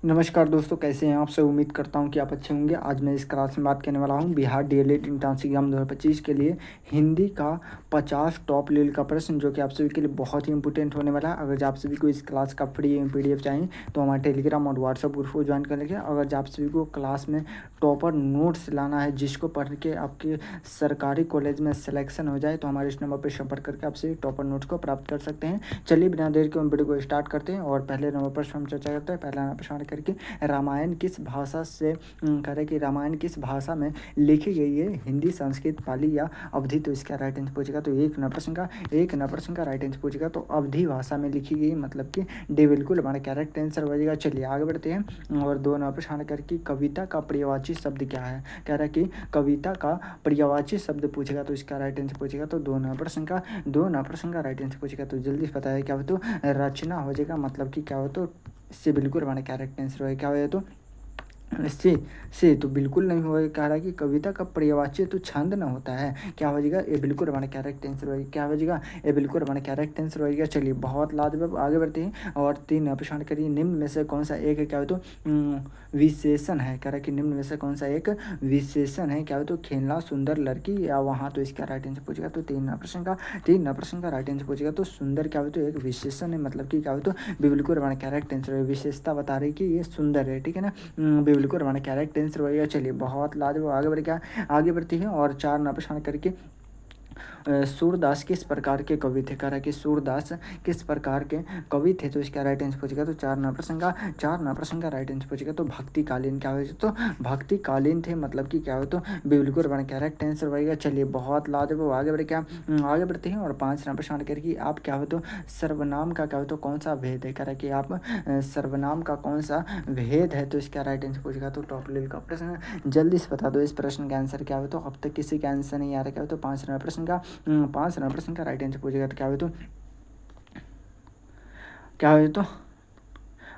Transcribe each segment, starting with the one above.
नमस्कार दोस्तों, कैसे हैं आप सब। उम्मीद करता हूं कि आप अच्छे होंगे। आज मैं इस क्लास में बात करने वाला हूं बिहार डीएलएड एंट्रेंस एग्जाम 2025 के लिए हिंदी का 50 टॉप लेवल का प्रश्न, जो कि आप सभी के लिए बहुत ही इंपॉर्टेंट होने वाला है। अगर आप सभी को इस क्लास का फ्री पीडीएफ चाहिए तो हमारे टेलीग्राम और व्हाट्सएप ग्रुप को ज्वाइन कर लीजिए। अगर आप सभी को क्लास में टॉपर नोट्स लाना है, जिसको पढ़ के आपके सरकारी कॉलेज में सिलेक्शन हो जाए, तो हमारे इस नंबर पर संपर्क करके आप सभी टॉपर नोट्स को प्राप्त कर सकते हैं। चलिए बिना देर के हम वीडियो को स्टार्ट करते हैं और पहले नंबर पर हम चर्चा करते हैं। पहला प्रश्न करके रामायण किस भाषा से करें कि रामायण किस भाषा में लिखी गई है, हिंदी, संस्कृत, पाली या अवधि। तो इसका राइट आंसर पूछेगा तो एक न प्रश्न का राइट आंसर पूछेगा तो अवधि भाषा में लिखी गई, मतलब कि डी बिल्कुल हमारा करेक्ट आंसर हो जाएगा। चलिए आगे बढ़ते हैं और दो नंबर प्रश्न करके कविता का पर्यायवाची शब्द क्या है। कह रहा है कि कविता का पर्यायवाची शब्द पूछेगा तो इसका राइट आंसर पूछेगा तो दो नंबर प्रश्न का राइट आंसर पूछेगा तो जल्दी पता है क्या हो तो रचना हो जाएगा, मतलब कि क्या हो तो इससे बिल्कुल हमारा कैरेक्ट आंसर होगा। क्या हो तो से तो बिल्कुल नहीं होगा। कह रहा है कि कविता का पर्यायवाची तो छंद न होता है। क्या हो जाएगा, ये बिल्कुल हमारा कैरेक्ट आंसर होगा। क्या हो जाएगा, ये बिल्कुल हमारा कैरेक्ट आंसर होगा। चलिए बहुत लाजवाब, आगे बढ़ते हैं और तीन प्रश्न करिए। निम्न में से कौन सा एक है, क्या हो तो विशेषण है। कह रहा है कि निम्न में से कौन सा एक विशेषण है। क्या हो तो खेलना, सुंदर, लड़की या वहाँ। तो इसका राइट आंसर पूछेगा तो तीन प्रश्न का राइट आंसर पूछेगा तो सुंदर क्या हो तो एक विशेषण है, मतलब कि क्या हो तो बिल्कुल हमारा कैरेक्ट आंसर है। विशेषता बता रही कि ये सुंदर है, ठीक है ना। बिल्कुल हमारा कैरेक्ट आंसर होगा। चलिए बहुत लाजवाब, आगे बढ़ती है और चार नंबर प्रश्न करके सूरदास किस प्रकार के कवि थे। कह रहा है कि सूरदास किस प्रकार के कवि थे। तो इसका राइट आंसर पूछेगा तो चार नंबर प्रश्न का राइट आंसर पूछेगा तो भक्तिकालीन। क्या हो तो भक्तिकालीन थे, मतलब कि क्या हो तो बिल्कुल बना करेक्ट आंसर होगा। चलिए बहुत लाजवाब, आगे बढ़ते हैं और पाँच नंबर प्रश्न करके आप क्या हो तो सर्वनाम का क्या हो तो कौन सा भेद है। कह रहा है कि आप सर्वनाम का कौन सा भेद है। तो इसका राइट आंसर पूछेगा तो टॉप लेवल का प्रश्न, जल्दी से बता दो इस प्रश्न का आंसर क्या हो तो। अब तक किसी का आंसर नहीं आ रहा। क्या हो तो पाँच नंबर प्रश्न का राइट आंसर पूछेगा तो क्या हो तो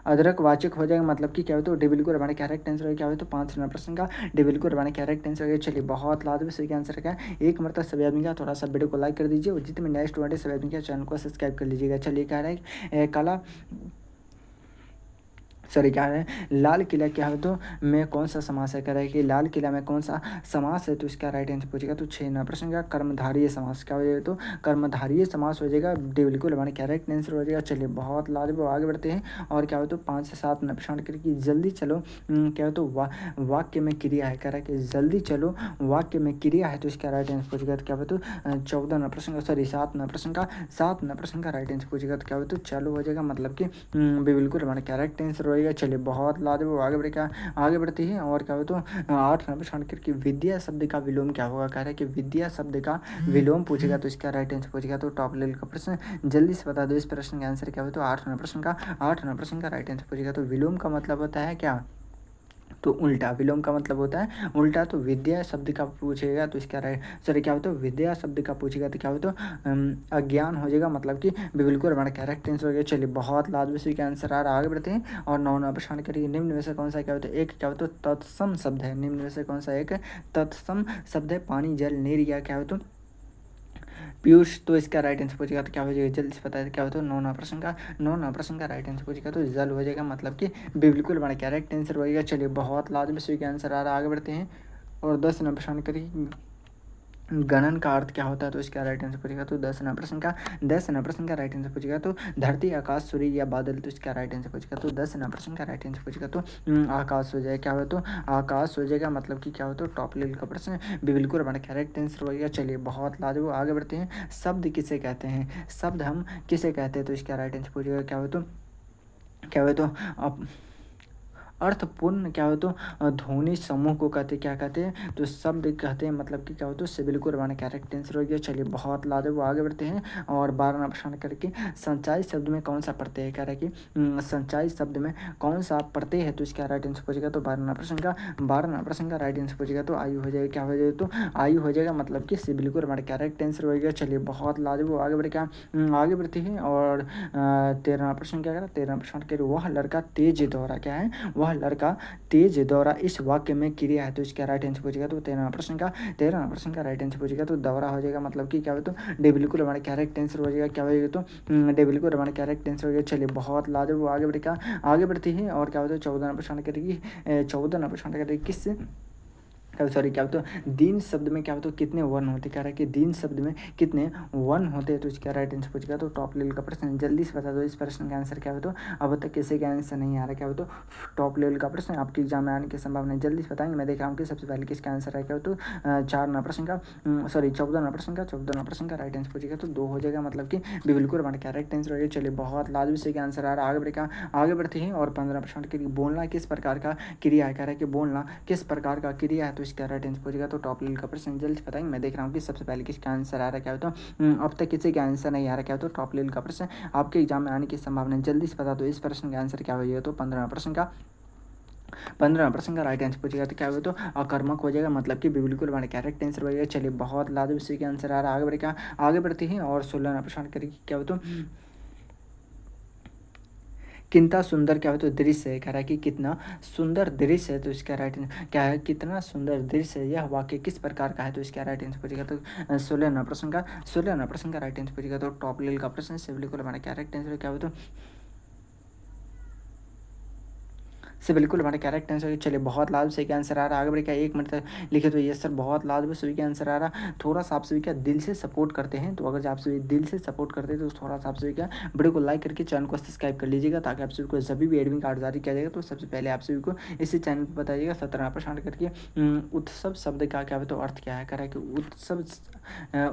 अदरक वाचक हो जाएगा, मतलब कि क्या हो तो डेबिल को रवाना करेक्ट आंसर है। क्या हो तो पाँच नंबर प्रश्न का डेबिल को रवाना करेक्ट आंसर है। चलिए बहुत लाजवाब, सही आंसर क्या है। एक मरतबा सभी आदमी का थोड़ा सा वीडियो को लाइक कर दीजिए और जितने नए स्टूडेंट है सभी आदमी के चैनल को सब्सक्राइब कर लीजिएगा। चलिए कह रहा है काला सॉरी क्या है लाल किला क्या है तो में कौन सा समास है। कह रहा है कि लाल किला में कौन सा समास है। तो इसका राइट आंसर पूछेगा तो छः नंबर प्रश्न का कर्मधारय समास। क्या हो जाएगा तो कर्मधारय समास हो जाएगा। बिल्कुल हमारे करेक्ट आंसर हो जाएगा। चलिए बहुत लाजवाब, आगे बढ़ते हैं और क्या हो तो पाँच से सात नंबर प्रश्न करके जल्दी चलो। क्या हो तो वाक्य में क्रिया है। कह रहा है कि जल्दी चलो वाक्य में क्रिया है। तो इसका राइट आंसर पूछेगा तो क्या हो तो चौदह नंबर प्रश्न का सॉरी सात नंबर प्रश्न का राइट आंसर पूछेगा तो क्या हो तो चालू हो जाएगा, मतलब कि बिल्कुल हमारा करेक्ट आंसर होएगा। चलिए बहुत लाजवाब, आगे बढ़ती है और क्या हो तो आठ नंबर प्रश्न करके विद्या शब्द का विलोम क्या होगा। कह रहा है कि विद्या शब्द का विलोम पूछेगा तो इसका राइट आंसर पूछेगा तो टॉप लेवल का प्रश्न, जल्दी से बता दो इस प्रश्न का आंसर क्या हो तो आठ नंबर प्रश्न का राइट आंसर पूछेगा तो विलोम का मतलब होता है क्या तो उल्टा। विलोम का मतलब होता है उल्टा। तो विद्या शब्द का पूछेगा तो इसका राइट सॉरी क्या हो तो विद्या शब्द का पूछेगा तो क्या हो तो अज्ञान हो जाएगा, मतलब कि बिल्कुल हमारा करेक्ट आंसर हो गया। चलिए बहुत लाजवाब का आंसर आ रहा है। आगे बढ़ते हैं और नौ नंबर प्रश्न करिए। निम्न में से कौन सा क्या होता है एक क्या हो तो तत्सम शब्द है। निम्न में से कौन सा एक तत्सम शब्द है। पानी, जल, नीर या क्या हो तो पीयूष। तो इसका राइट आंसर पूछेगा तो क्या हो जाएगा, जल्दी से पता है क्या होता है। नौ नंबर प्रश्न का राइट आंसर पूछेगा तो जल हो जाएगा, मतलब कि बिल्कुल हमारा करेक्ट आंसर होगा। चलिए बहुत लाजवाब का आंसर आ रहा है। आगे बढ़ते हैं और दस नंबर प्रश्न करिए गणन का अर्थ क्या होता है। तो इसका राइट आंसर पूछेगा तो दस नंबर प्रश्न का राइट आंसर पूछेगा तो धरती, आकाश, सूर्य या बादल। तो इसका राइट आंसर पूछेगा तो दस नंबर प्रश्न का राइट आंसर पूछेगा तो आकाश हो जाएगा। क्या हो तो आकाश हो जाएगा, मतलब कि क्या हो तो टॉप लेवल का प्रश्न बिल्कुल हमारा करेक्ट आंसर होगा। चलिए बहुत लाजवाब, आगे बढ़ते हैं। शब्द किसे कहते हैं, शब्द हम किसे कहते हैं। तो इसका राइट आंसर पूछेगा क्या हो तो अर्थपूर्ण क्या हो तो ध्वनि समूह को कहते क्या कहते हैं तो शब्द कहते हैं, मतलब कि क्या हो तो सिविल को रवाना करेक्ट आंसर हो गया। चलिए बहुत लाजवाब, आगे बढ़ते हैं और बारह नंबर प्रश्न करके संचाई शब्द में कौन सा प्रत्यय है। कह रहा है कि संचाई शब्द में कौन सा प्रत्यय है। तो इसका राइट आंसर पूछेगा तो बारह नंबर प्रश्न का राइट आंसर पूछेगा तो आयु हो जाएगा। क्या हो जाएगा तो आयु हो जाएगा, मतलब कि सिविल को रवाना करेक्ट आंसर हो गया। चलिए बहुत लाजवाब, आगे बढ़ते हैं और तेरह प्रश्न क्या करा तेरह प्रश्न के वह लड़का तेज दौड़ा। क्या है वह वह लड़का तेज दौड़ा इस वाक्य में क्रिया है तो इसका राइट आंसर पूछेगा तो 13 प्रश्न का राइट आंसर पूछेगा तो दौरा हो जाएगा, मतलब कि क्या हो तो डे बिल्कुल हमारा करेक्ट आंसर हो जाएगा। क्या हो जाएगा तो डे बिल्कुल हमारा करेक्ट आंसर हो जाएगा। चलिए बहुत लाजवाब, वो आगे बढ़ती है और क्या होता है 14 प्रश्न करेगी, 14 प्रश्न करेगी किस सॉरी क्या होता है दिन शब्द में क्या होता है कितने वन होते, कह रहा है कि दिन शब्द में कितने वन होते हैं तो इसका राइट आंसर पूछेगा तो टॉप लेवल का प्रश्न है। जल्दी से बता दो इस प्रश्न का आंसर क्या हो तो अब तक किसी का आंसर नहीं आ रहा। क्या हो तो टॉप लेवल का प्रश्न आपके एग्जाम में आने की संभावना है। जल्दी से बताएंगे, मैं देख रहा हूँ कि सबसे पहले किसका आंसर है। क्या हो तो 14 प्रश्न का राइट आंसर पूछेगा तो 2 हो जाएगा, मतलब कि बिल्कुल हमारा करेक्ट आंसर हो गया। चलिए बहुत लाजमी से आंसर आ रहा है। आगे बढ़ते हैं और 15 प्रश्न के लिए बोलना किस प्रकार का क्रिया है, कह रहा है कि बोलना किस प्रकार का क्रिया है तो इसका राइट आंसर पूछेगा तो टॉप लेवल का प्रश्न। जल्द से बताएंगे, मैं देख रहा हूँ कि सबसे पहले किसका आंसर आ रहा है। क्या हो तो अब तक किसी का आंसर नहीं आ रहा। क्या हो तो टॉप लेवल का प्रश्न आपके एग्जाम में आने की संभावना है। जल्दी से बता दो इस प्रश्न का आंसर क्या हो तो 15 प्रश्न का राइट आंसर पूछेगा तो क्या होगा तो अकर्मक हो जाएगा, मतलब कि बिल्कुल हमारे करेक्ट आंसर हो जाएगा। चलिए बहुत लाजवाब इसी के आंसर आ रहा है। आगे बढ़ते हैं और 16 प्रश्न करेगी। क्या हो तो कितना सुंदर क्या हो तो दृश्य है, कह रहा है कि कितना सुंदर दृश्य है तो इसका राइट क्या है, कितना सुंदर दृश्य है यह वाक्य किस प्रकार का है तो इसका राइट आंसर पूछेगा तो 16 प्रश्न का राइट आंसर पूछेगा तो टॉप लेवल का प्रश्न से बिल्कुल हमारा करेक्ट आंसर क्या हो तो से बिल्कुल हमारे करेक्ट आंसर। चलिए बहुत लाभ सही का आंसर आ रहा है। आगे बढ़े क्या 1 मिनट तक लिखे तो ये सर बहुत लाभ सभी का आंसर आ रहा। थोड़ा सा आप सभी क्या दिल से सपोर्ट करते हैं तो अगर आप सभी दिल से सपोर्ट करते हैं तो थोड़ा सा आप सभी क्या वीडियो को लाइक करके चैनल को सब्सक्राइब कर लीजिएगा ताकि आप सभी को जब भी एडमिट कार्ड जारी किया जाएगा तो सबसे पहले आप सभी को इसी चैनल पर बताइएगा। 17 प्रश्न करके उत्सव शब्द का क्या है तो अर्थ क्या है, कह रहा है कि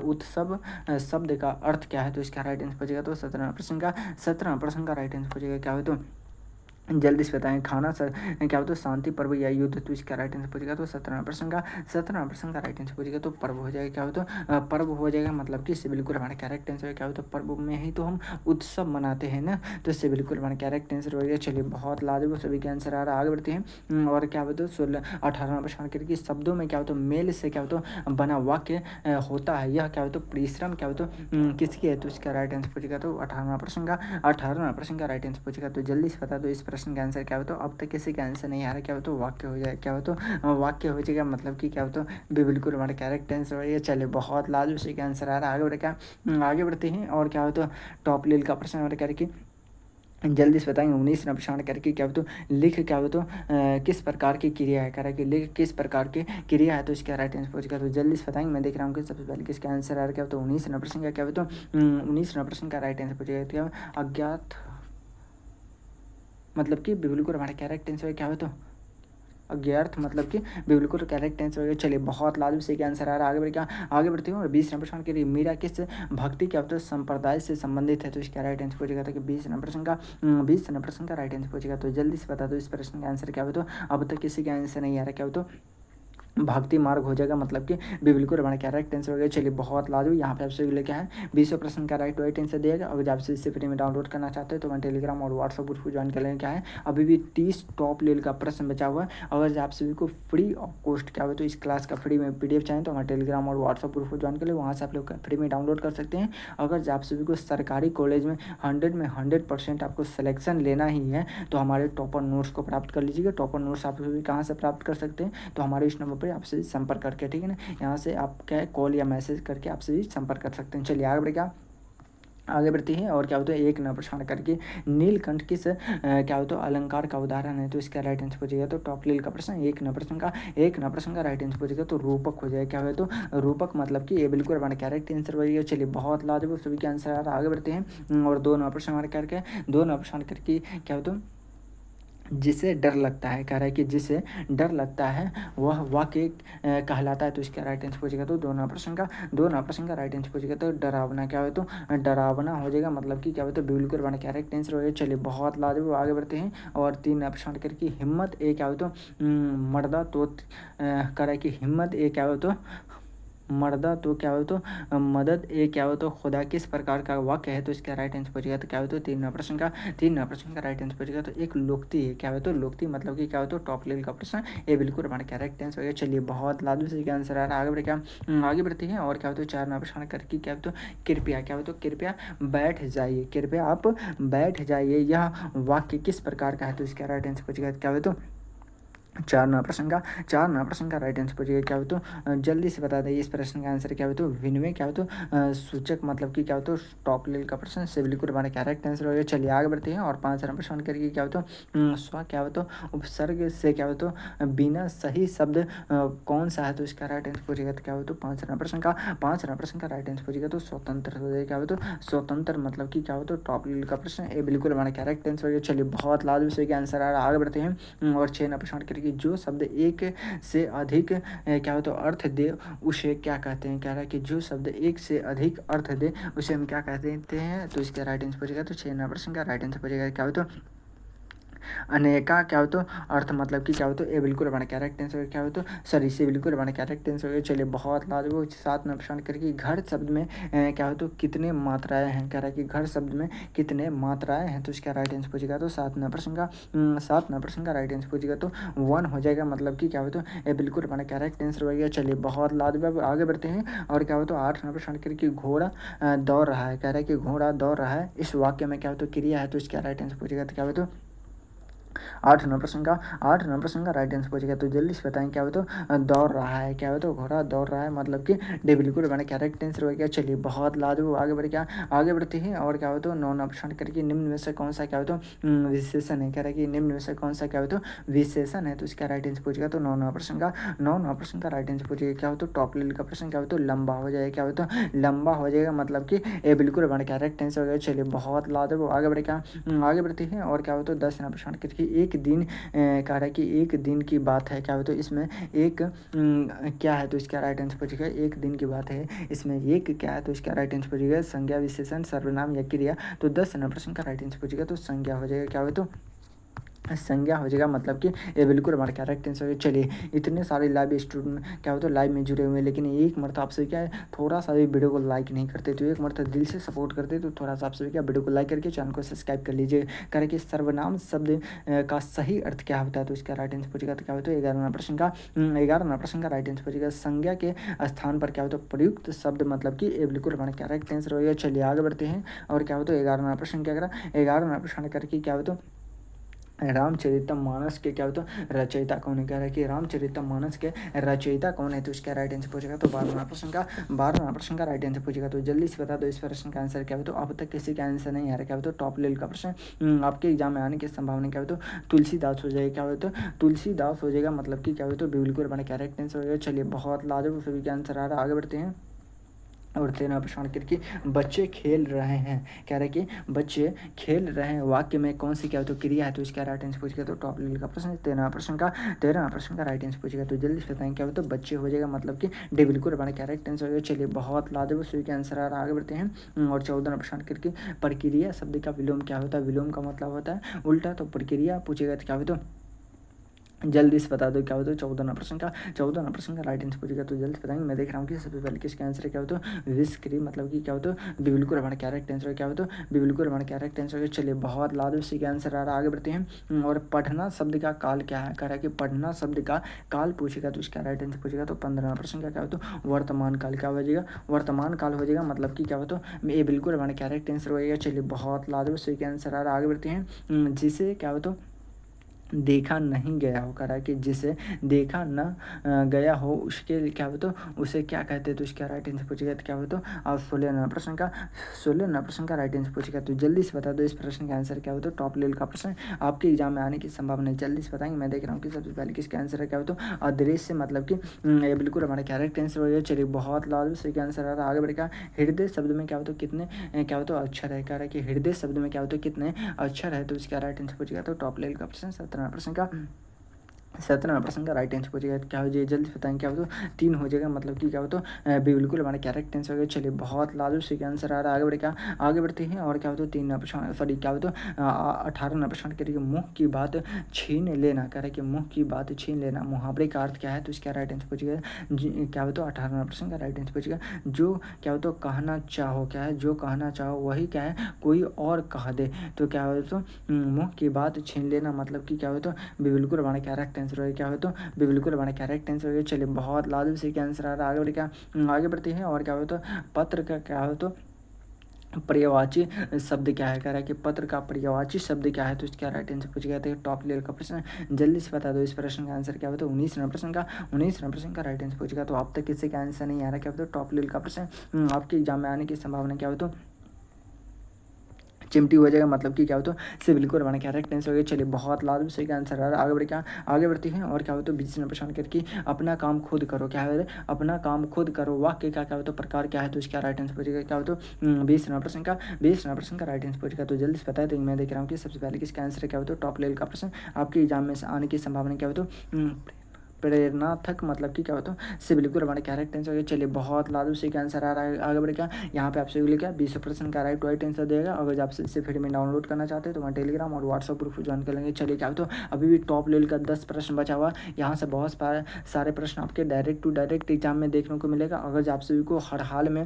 उत्सव शब्द का अर्थ क्या है तो इसका राइट आंसर पूछेगा तो 17 प्रश्न का राइट आंसर पूछेगा। क्या हो तो जल्दी से बताएं खाना सर क्या होता है शांति पर्व या युद्ध तो इसका राइट आंसर पूछेगा तो 17 प्रश्न का राइट आंसर पूछेगा तो पर्व हो जाएगा। क्या हो तो पर्व हो जाएगा, मतलब कि इससे बिल्कुल हमारा करेक्ट आंसर है। क्या हो तो पर्व में ही तो हम उत्सव मनाते हैं ना, तो इससे बिल्कुल हमारा करेक्ट आंसर हो गया। चलिए बहुत लाजवाब सभी के आंसर आ रहा है। आगे बढ़ते हैं और क्या होता है 18 प्रश्न करके शब्दों में क्या होता है मेल से क्या होता है बना वाक्य होता है, यह क्या होता है परिश्रम क्या होता है किसकी है तो इसका राइट आंसर पूछेगा तो 18 प्रश्न का राइट आंसर पूछेगा तो जल्दी से बता दो इस प्रश्न का आंसर क्या हो तो अब तक किसी का आंसर नहीं आ रहा। क्या हो तो वाक्य हो जाए। क्या हो तो वाक्य हो जाएगा, मतलब कि क्या हो तो बिल्कुल हमारा करेक्ट आंसर हो जाएगा। चलिए बहुत लाजवाब उसी का आंसर आ रहा है। आगे बढ़ते हैं और क्या हो तो टॉप लेवल का प्रश्न हमारे करके जल्दी से बताएंगे। 19 प्रश्न करके क्या हो तो लिख क्या हो तो किस प्रकार की क्रिया है, कह रहा है कि लिख किस प्रकार की क्रिया है तो इसका राइट आंसर पूछेगा तो जल्दी से बताएंगे। मैं देख रहा हूँ कि सबसे पहले किसका आंसर आ रहा है। क्या हो तो 19 प्रश्न का क्या हो तो 19 प्रश्न का राइट आंसर पूछेगा। क्या अज्ञात मतलब कि बिल्कुल हमारा करेक्ट आंसर क्या हो तो अज्ञार्थ, मतलब कि बिल्कुल करेक्ट आंसर हो। चलिए बहुत लाजवाब से क्या आंसर आ रहा है। आगे बढ़ती हूँ और 20 प्रश्न के लिए मीरा किस भक्ति क्या होता है संप्रदाय से संबंधित है तो इसका राइट आंसर पूछेगा था कि 20 प्रश्न का राइट आंसर पूछेगा तो जल्दी से बता दो इस प्रश्न का आंसर क्या हो तो अब तक किसी का आंसर नहीं आ रहा। क्या हो तो भक्ति मार्ग हो जाएगा, मतलब कि बिल्कुल हमारा करेक्ट आंसर हो गया। चलिए बहुत लाजवाब यहाँ पे आपसे लेके है 20 प्रश्न का राइट आंसर दिएगा। अगर आपसे इससे फ्री में डाउनलोड करना चाहते हैं तो मैं टेलीग्राम और व्हाट्सअप ग्रुप को ज्वाइन कर लेंगे। क्या है अभी भी 30 टॉप लेवल का प्रश्न बचा हुआ है। अगर आप सभी को फ्री ऑफ कॉस्ट क्या हो तो इस क्लास का फ्री में PDF चाहिए तो हमारे टेलीग्राम और व्हाट्सअप ग्रुप को ज्वाइन कर ले, वहाँ से आप लोग फ्री में डाउनलोड कर सकते हैं। अगर आप सभी को सरकारी कॉलेज में 100% आपको सिलेक्शन लेना ही है तो हमारे टॉपर नोट्स को प्राप्त कर लीजिएगा। टॉपर नोट्स आप सभी कहाँ से प्राप्त कर सकते हैं तो हमारे इस नंबर पर आपसे संपर्क करके, ठीक है ना, यहाँ से आप क्या कॉल या मैसेज करके आपसे भी संपर्क कर सकते हैं। चलिए आगे बढ़ती है और क्या होता है 1 प्रश्न करके नीलकंठ किस क्या होता है अलंकार का उदाहरण है तो इसका राइट आंसर पूछेगा तो टॉप लेवल का प्रश्न 1 प्रश्न का राइट आंसर पूछेगा तो रूपक हो जाएगा। क्या है तो रूपक, मतलब कि ये बिल्कुल हमारा करेक्ट आंसर हो जाएगा। चलिए बहुत लाजवाब सभी के आंसर आ रहा है। आगे बढ़ते हैं और 2 प्रश्न हमारे करके 2 प्रश्न करके क्या होता है जिसे डर लगता है, कह रहा है कि जिसे डर लगता है वह वाक्य कहलाता है तो इसका राइट आंसर पूछेगा तो 2 प्रश्न का राइट आंसर पूछेगा तो डरावना। क्या हो तो डरावना हो जाएगा, मतलब कि क्या हो तो बिल्कुल बना करेक्ट आंसर हो जाएगा। चलिए बहुत लाजवाब आगे बढ़ते हैं और 3 प्रश्न करके हिम्मत ए क्या हो तो मर्दा तो कह रहा है कि हिम्मत ए क्या हो तो मर्दा तो क्या हो तो मदद ए क्या हो तो खुदा किस प्रकार का वाक्य है, तो इसका राइट आंसर पूछेगा तो क्या हो तो 3 नंबर प्रश्न का राइट आंसर पूछेगा तो एक लोकती है, क्या हो तो लोकती मतलब कि क्या हो तो टॉप लेवल का प्रश्न, ये बिल्कुल हमारा करेक्ट आंसर हो गया। चलिए बहुत लाजमी से क्या आंसर आ रहा है, आगे बढ़े क्या आगे बढ़ते हैं और क्या हो तो 4 नंबर प्रश्न करके क्या हो तो कृपया, क्या हो तो कृपया बैठ जाइए, कृपया आप बैठ जाइए, यह वाक्य किस प्रकार का है, तो इसका राइट आंसर पूछेगा क्या हो तो 4 नंबर प्रश्न का राइट आंसर पूछिएगा क्या हो तो जल्दी से बता दें इस प्रश्न का आंसर क्या हो तो विनिमय, क्या हो तो सूचक मतलब कि क्या हो तो टॉप लेवल का प्रश्न से बिल्कुल हमारा करेक्ट आंसर हो गया। चलिए आगे बढ़ते हैं और 5 नंबर प्रश्न करके क्या हो तो स्व क्या हो तो उपसर्ग से क्या हो तो बिना सही शब्द कौन सा है, तो इसका राइट आंसर पूछेगा तो क्या हो तो 5 नंबर प्रश्न का राइट आंसर पूछेगा तो स्वतंत्र हो जाएगा, क्या हो तो स्वतंत्र मतलब कि क्या हो तो टॉप लेवल का प्रश्न, ये बिल्कुल हमारा करेक्ट आंसर हो गया। चलिए बहुत लाजमी से आंसर आ रहा है, आगे बढ़ते हैं और 6 नंबर प्रश्न करके जो शब्द एक से अधिक क्या हो तो अर्थ दे उसे क्या कहते हैं, कह रहा है कि जो शब्द एक से अधिक अर्थ दे उसे हम क्या कहते हैं, तो इसका राइट आंसर पूछेगा तो 6 नंबर प्रश्न का राइट आंसर पूछेगा क्या हो तो अनेका, क्या हो तो अर्थ मतलब कि क्या हो तो ये बिल्कुल हमारा करेक्ट आंसर क्या हो तो सॉरी से बिल्कुल हमारा करेक्ट आंसर हो गया। चलिए बहुत लाजवाब 7 नंबर प्रश्न करके घर शब्द में क्या हो तो कितने मात्राएं हैं, कह रहा है कि घर शब्द में कितने मात्राएं हैं, तो इसका राइट आंसर पूछेगा तो 7 नंबर प्रश्न का राइट आंसर पूछेगा तो 1 हो जाएगा, मतलब कि क्या हो तो ये बिल्कुल हमारा करेक्ट आंसर हो गया। चलिए बहुत लाजवाब आगे बढ़ते हैं और क्या हो तो 8 नंबर प्रश्न करके घोड़ा दौड़ रहा है, कह रहा है कि घोड़ा दौड़ रहा है, इस वाक्य में क्या हो तो क्रिया है, तो इसका राइट आंसर पूछेगा तो क्या हो तो 8 नंबर प्रश्न का राइट आंसर पूछेगा तो जल्दी से बताएं क्या हो तो दौड़ रहा है, क्या हो तो घोड़ा दौड़ रहा है मतलब कि डे बिल्कुल मैंने करेक्ट आंसर हो गया। चलिए बहुत लाजवाब आगे बढ़ क्या आगे बढ़ते हैं और क्या हो तो 9 नंबर प्रश्न करके निम्न में से कौन सा क्या हो तो विशेषण है, कह रहा है कि निम्न में से कौन सा क्या हो तो विशेषण है, तो इसका राइट आंसर पूछेगा तो 9 नंबर प्रश्न का राइट आंसर पूछेगा क्या हो तो टॉप लेवल का प्रश्न क्या हो तो लंबा हो जाएगा, क्या हो तो लंबा हो जाएगा मतलब कि ये बिल्कुल हमारा करेक्ट आंसर हो गया। चलिए बहुत लाजवाब आगे बढ़े क्या आगे बढ़ते हैं और क्या हो तो 10 नंबर प्रश्न करके एक दिन कह रहा है कि एक दिन की बात है, क्या हो तो इसमें एक क्या है, तो इसका राइट आंसर पूछेगा एक दिन की बात है, इसमें एक क्या है, तो इसका राइट आंसर पूछेगा संज्ञा विशेषण सर्वनाम या क्रिया, तो 10 नंबर प्रश्न का राइट आंसर पूछेगा तो संज्ञा हो जाएगा, क्या हो तो संज्ञा हो जाएगा मतलब कि ये बिल्कुल हमारा करेक्ट आंसर है। चलिए इतने सारे लाइव स्टूडेंट क्या होता है लाइव में जुड़े हुए हैं, लेकिन एक मरतबा आपसे क्या है थोड़ा सा भी वीडियो को लाइक नहीं करते, तो एक मरतबा दिल से सपोर्ट करते तो थोड़ा सा आपसे क्या वीडियो को लाइक करके चैनल को सब्सक्राइब कर लीजिए। करें कि सर्वनाम शब्द का सही अर्थ क्या होता है, तो इसका राइट आंसर पूछेगा तो क्या होता है 11 नंबर प्रश्न का राइट आंसर पूछेगा संज्ञा के स्थान पर क्या होता है प्रयुक्त शब्द, मतलब कि ये बिल्कुल हमारा करेक्ट आंसर होगा। चलिए आगे बढ़ते हैं और क्या होता है 11 नंबर प्रश्न क्या करा 11 नंबर प्रश्न करके क्या होता है रामचरितमानस के क्या होता है रचयिता कौन है, कह रहा है कि रामचरितमानस के रचयिता कौन है, तो इसका राइट आंसर पूछेगा तो 12 नंबर प्रश्न का राइट आंसर पूछेगा तो जल्दी से बता दो इस प्रश्न का आंसर क्या हो तो अब तक किसी का आंसर नहीं आ रहा, क्या हो तो टॉप लेवल का प्रश्न आपके एग्जाम में आने की संभावना क्या हो तो तुलसीदास हो जाएगा, क्या हो तो तुलसीदास हो जाएगा मतलब कि क्या हो तो बिल्कुल बना करेक्ट आंसर हो जाएगा। चलिए बहुत लाजवाब सभी का आंसर आ रहा है, आगे बढ़ते हैं और 13 प्रश्न करके बच्चे खेल रहे हैं, कह रहे कि बच्चे खेल रहे हैं वाक्य में कौन सी क्या हो तो क्रिया है, तो इसका राइट आंसर पूछेगा तो टॉप लेवल का प्रश्न 13 प्रश्न का राइट आंसर पूछेगा तो जल्दी से बताएं क्या हो तो बच्चे हो जाएगा मतलब कि डे बिल्कुल हमारा करेक्ट आंसर हो जाएगा। चलिए बहुत लाजवाब सभी के आंसर आ रहा है, आगे बढ़ते हैं और 14 प्रश्न करके प्रक्रिया शब्द का विलोम क्या होता है, विलोम का मतलब होता है उल्टा, तो प्रक्रिया पूछेगा तो क्या हो तो जल्दी से बता दो क्या होता है 14 नंबर प्रश्न का राइट आंसर पूछेगा तो जल्दी से बताएंगे। मैं देख रहा हूँ कि सबसे पहले किसका आंसर है क्या होता है विस्क्री, मतलब कि क्या होता है बिल्कुल हमारा करेक्ट आंसर है, क्या होता है बिल्कुल हमारा करेक्ट आंसर है। चलिए बहुत लाजवाब सी का आंसर आ रहा है, आगे बढ़ते हैं और पढ़ना शब्द का काल क्या है, कह रहा है कि पढ़ना शब्द का काल पूछेगा तो इसका राइट आंसर पूछेगा तो 15 प्रश्न का क्या होता है वर्तमान काल क्या हो जाएगा, वर्तमान काल हो जाएगा मतलब कि क्या होता है ये बिल्कुल हमारा करेक्ट आंसर हो जाएगा। चलिए बहुत लाजवाब सी का आंसर आ रहा है, आगे बढ़ते हैं जिसे क्या होता है देखा नहीं गया हो, कह रहा है कि जिसे देखा न गया हो उसके लिए क्या हो तो उसे क्या कहते हैं, तो इसका राइट आंसर पूछेगा तो क्या हो तो और 16 नंबर प्रश्न का राइट आंसर पूछेगा तो जल्दी से बता दो इस प्रश्न का आंसर क्या हो तो टॉप लेवल का प्रश्न आपके एग्जाम में आने की संभावना है, जल्दी से बताएंगे। मैं देख रहा हूँ कि सबसे पहले किसका आंसर है क्या हो तो अदृश्य, मतलब कि ये बिल्कुल हमारा करेक्ट आंसर हो गया। चलिए बहुत लाजवाब सही का आंसर आ रहा है, आगे बढ़ेगा हृदय शब्द में क्या हो तो कितने क्या हो तो अक्षर है, कह रहा है कि हृदय शब्द में क्या हो तो कितने अक्षर है, तो इसका राइट आंसर पूछेगा तो टॉप लेवल का प्रश्न 17 प्रश्न का 17 प्रश्न का राइट आंसर पूछेगा क्या हो जाएगा जल्दी बताएंगे क्या हो तो 3 हो जाएगा मतलब कि क्या हो तो बिल्कुल हमारा करेक्ट आंसर हो गया। चलिए बहुत लाजू से आंसर आ रहा है आगे बढ़े क्या आगे बढ़ते हैं और क्या हो तो 3 सॉरी क्या हो तो 18 करिए मुँह की बात छीन लेना कह रहा है कि मुँह की बात छीन लेना मुहावरे का अर्थ क्या है तो इसका राइट आंसर पूछेगा क्या हो तो 18 प्रश्न का राइट आंसर पूछेगा जो क्या हो तो कहना चाहो क्या है जो कहना चाहो वही क्या है कोई और कह दे तो क्या हो तो मुँह की बात छीन लेना मतलब कि क्या हो तो बिल्कुल हमारा करेक्ट आंसर हो क्या हो तो बिल्कुल हमारा करेक्ट आंसर हो गया। चलिए बहुत लाजमी से क्या आंसर आ रहा है आगे बढ़े क्या आगे बढ़ते हैं और क्या हो तो पत्र का क्या हो तो पर्यायवाची शब्द क्या है कह रहा है कि पत्र का पर्यायवाची शब्द क्या है तो इसका राइट आंसर पूछ गया था टॉप लेवल का प्रश्न जल्दी से बता दो इस प्रश्न का आंसर क्या होता है 19 प्रश्न का राइट आंसर पूछेगा तो आप तक किसी का आंसर नहीं आ रहा क्या होता है टॉप लेवल का प्रश्न आपके एग्जाम में आने की संभावना क्या हो तो चिमटी हो जाएगा मतलब कि क्या हो तो से बिल्कुल हमारा करेक्ट आंसर हो गया। चलिए बहुत लाजमी सही का आंसर आ रहा है आगे बढ़े क्या आगे बढ़ते हैं और क्या हो तो 20 प्रश्न करके अपना काम खुद करो क्या है अपना काम खुद करो वाक्य का क्या हो तो प्रकार क्या है तो इसका राइट आंसर पूछेगा क्या हो तो 20 प्रश्न का राइट आंसर पूछेगा तो जल्दी से बताए तो मैं देख रहा हूँ कि सबसे पहले किसका आंसर क्या हो तो टॉप लेवल का प्रश्न आपके एग्जाम में आने की संभावना क्या हो तो प्रेरणात्मक मतलब कि क्या होता है से बिल्कुल हमारे करेक्ट आंसर हो गया। चलिए बहुत लाजू से क्या आंसर आ रहा है आगे बढ़े क्या यहाँ पे आपसे क्या 20 प्रश्न का राइट आंसर देगा अगर आप इसे फिर में डाउनलोड करना चाहते हैं तो वहाँ टेलीग्राम और व्हाट्सअप ग्रुप ज्वाइन कर लेंगे। चलिए क्या हो तो अभी भी टॉप लेवल का 10 प्रश्न बचा हुआ यहाँ से बहुत सारे प्रश्न आपके डायरेक्ट टू डायरेक्ट एग्जाम में देखने को मिलेगा। अगर आप सभी को हर हाल में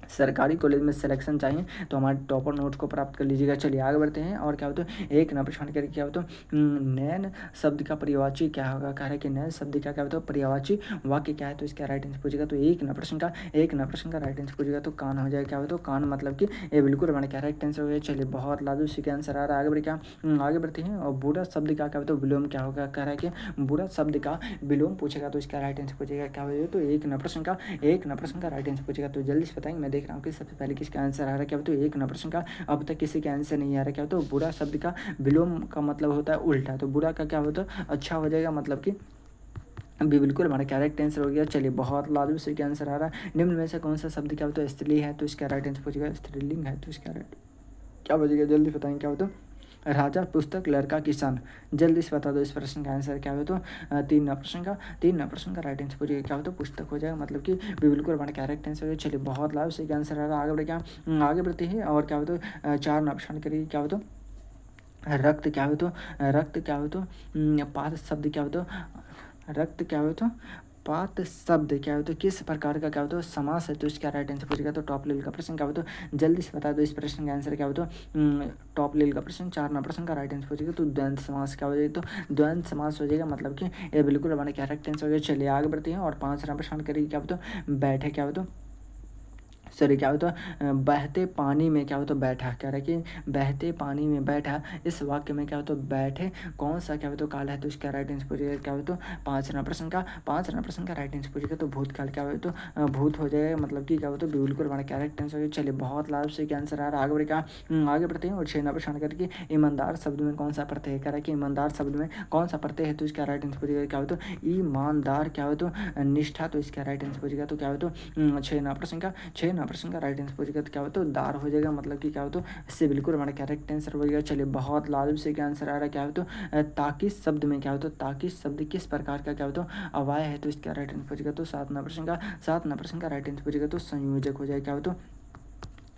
सरकारी कॉलेज में सिलेक्शन चाहिए तो हमारे टॉपर नोट्स को प्राप्त कर लीजिएगा। चलिए आगे बढ़ते हैं और क्या होता है एक नंबर प्रश्न करके क्या होता है नैन शब्द का पर्यायवाची क्या होगा कह रहा है कि नैन शब्द का क्या होता है पर्यायवाची वाक्य क्या है तो इसका राइट आंसर पूछेगा तो एक नंबर प्रश्न का राइट आंसर पूछेगा तो कान हो जाएगा क्या होता है कान मतलब कि ये बिल्कुल हमारा क्या राइट आंसर हो गया। चलिए बहुत लाजू से क्या आंसर आ रहा है आगे बढ़े क्या आगे बढ़ते हैं और बुरा शब्द का क्या होता है विलोम क्या होगा कह रहा है कि बुरा शब्द का विलोम पूछेगा तो इसका राइट आंसर पूछेगा क्या होगा तो एक नंबर प्रश्न का राइट आंसर पूछेगा तो जल्दी से बताएंगे मैं देख रहा हूँ कि सबसे पहले किसका आंसर आ रहा है क्या तो एक नंबर प्रश्न का अब तक किसी का आंसर नहीं आ रहा क्या तो बुरा शब्द का विलोम का मतलब होता है उल्टा तो बुरा का क्या होता है अच्छा हो जाएगा मतलब कि अभी बिल्कुल हमारा करेक्ट आंसर हो गया। चलिए बहुत लाजमी से क्या आंसर आ रहा है निम्न में से कौन सा शब्द क्या होता है स्त्रीलिंग है तो इसका राइट आंसर पूछेगा स्त्रीलिंग है तो इसका राइट क्या बचेगा जल्दी बताएंगे क्या होता है राजा पुस्तक लड़का किसान जल्दी से बता दो इस प्रश्न का आंसर क्या हो तो 3 प्रश्न का राइट आंसर पूछिए क्या हो तो पुस्तक हो जाएगा मतलब कि बिल्कुल हमारा करेक्ट आंसर है। चलिए बहुत लाभ से आंसर आ रहा है आगे बढ़े क्या आगे बढ़ते हैं और क्या हो तो 4 प्रश्न करिए क्या हो तो रक्त क्या हो तो रक्त क्या हो तो पाद शब्द क्या हो तो रक्त क्या हो तो पात शब्द क्या हो तो किस प्रकार का क्या हो तो समास है तो इसका राइट आंसर पूछेगा तो टॉप लेवल का प्रश्न क्या हो तो जल्दी से बता दो इस प्रश्न का आंसर क्या हो तो टॉप लेवल का प्रश्न 4 नंबर प्रश्न का राइट आंसर पूछेगा तो द्वंद्व समास क्या हो जाएगा तो द्वंद्व समास हो जाएगा मतलब कि ये बिल्कुल हमारा क्या करेक्ट आंसर हो गया। चलिए आगे बढ़ते हैं और 5 नंबर प्रश्न करिए क्या हो तो बैठे क्या हो तो सॉरी क्या होता है बहते पानी में क्या होता है बैठा कह रहा है कि बहते पानी में बैठा इस वाक्य में क्या होता है बैठे कौन सा क्या होता है काल है तो इसका राइट आंसर पूछेगा क्या होता है 5 नंबर प्रश्न का राइट आंसर पूछेगा तो भूतकाल क्या हो तो भूत हो जाएगा मतलब कि क्या होता है बिल्कुल हमारा करेक्ट आंसर हो। चलिए बहुत लाभ से क्या आंसर आ रहा है आगे बढ़े क्या आगे बढ़ते हैं और 6 नंबर प्रश्न करके ईमानदार शब्द में कौन सा प्रत्यय कह रहा है कि ईमानदार शब्द में कौन सा प्रत्यय है तो इसका राइट आंसर पूछेगा क्या हो तो ईमानदार क्या हो तो निष्ठा तो इसका राइट आंसर पूछेगा तो क्या हो तो 6 नंबर प्रश्न का राइट आंसर पूछेगा तो क्या हो तो दार हो जाएगा मतलब कि क्या हो तो इससे बिल्कुल हमारा करेक्ट आंसर हो जाएगा। चलिए बहुत लाजमी से क्या आंसर आ रहा है क्या हो तो ताकि शब्द में क्या हो तो ताकि शब्द किस प्रकार का क्या हो तो अवाय है तो इसका राइट आंसर पूछेगा तो 7 नंबर प्रश्न का राइट आंसर पूछेगा तो संयोजक हो जाएगा क्या हो तो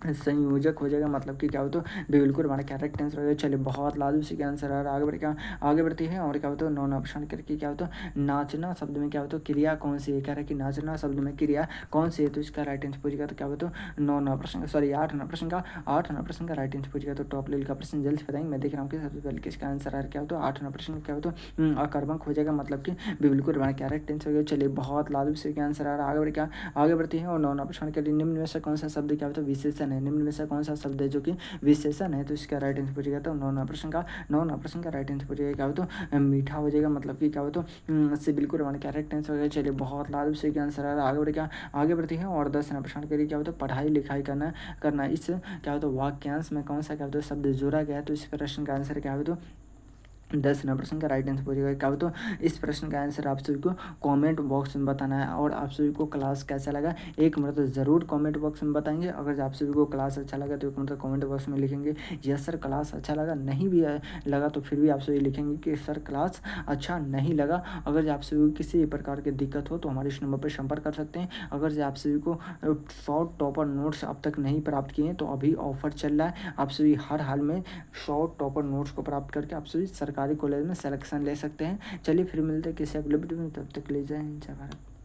संयोजक हो जाएगा मतलब कि क्या हो तो बिल्कुल हमारा करेक्ट आंसर हो जाएगा। चलिए बहुत लाजू से क्या आंसर आ रहा है आगे बढ़े क्या आगे बढ़ते हैं और क्या होता है 9 नंबर करके क्या होता है नाचना शब्द में क्या होता है क्रिया कौन सी है कह रहा है कि नाचना शब्द में क्रिया कौन सी है तो इसका राइट आंसर पूछेगा तो क्या होता है 9 नंबर सॉरी 8 नंबर का राइट आंसर पूछेगा तो टॉप लेवल का प्रश्न जल्द से बताएंगे मैं देख रहा हूँ कि सबसे पहले किसका आंसर आ रहा है क्या होता है 8 नंबर क्या होता है अकर्मक हो जाएगा मतलब कि बिल्कुल हमारा करेक्ट आंसर हो गया। चलिए बहुत लाजू से क्या आंसर आ रहा है आगे बढ़े क्या आगे बढ़ते हैं और 9 नंबर के लिए निम्न में से कौन सा शब्द क्या होता है विशेषण है निम्न में से कौन सा शब्द है जो कि विशेषण है तो इसका राइट आंसर पूछेगा तो 9 नंबर का राइट आंसर पूछेगा क्या हो तो मीठा हो जाएगा मतलब कि क्या हो तो इससे बिल्कुल हमारा करेक्ट आंसर हो गया। चलिए बहुत लाभ से क्या आंसर आ रहा है आगे बढ़े क्या आगे बढ़ते हैं और 10 नंबर के लिए क्या होता है पढ़ाई लिखाई करना इस क्या होता है वाक्यांश में कौन सा क्या होता है शब्द जोड़ा गया तो इस प्रश्न का आंसर क्या हो तो 10 प्रश्न का राइट आंसर पूछेगा क्या हो। तो इस प्रश्न का आंसर आप सभी को कमेंट बॉक्स में बताना है। और आप सभी को क्लास कैसा लगा एक मतलब ज़रूर कमेंट बॉक्स में बताएंगे। अगर आप सभी को क्लास अच्छा लगा तो एक मतलब कमेंट बॉक्स में लिखेंगे यस सर क्लास अच्छा लगा, नहीं भी लगा तो फिर भी आप सभी लिखेंगे कि सर क्लास अच्छा नहीं लगा। अगर आप सभी को किसी प्रकार की दिक्कत हो तो हमारे इस नंबर पर संपर्क कर सकते हैं। अगर आप सभी को शॉर्ट टॉपर नोट्स अब तक नहीं प्राप्त किए हैं तो अभी ऑफर चल रहा है। आप सभी हर हाल में शॉर्ट टॉपर नोट्स को प्राप्त करके आप सभी सरकारी कॉलेज में सिलेक्शन ले सकते हैं। चलिए फिर मिलते हैं किसी अगले वीडियो में, तब तक ले जाएं जय भारत।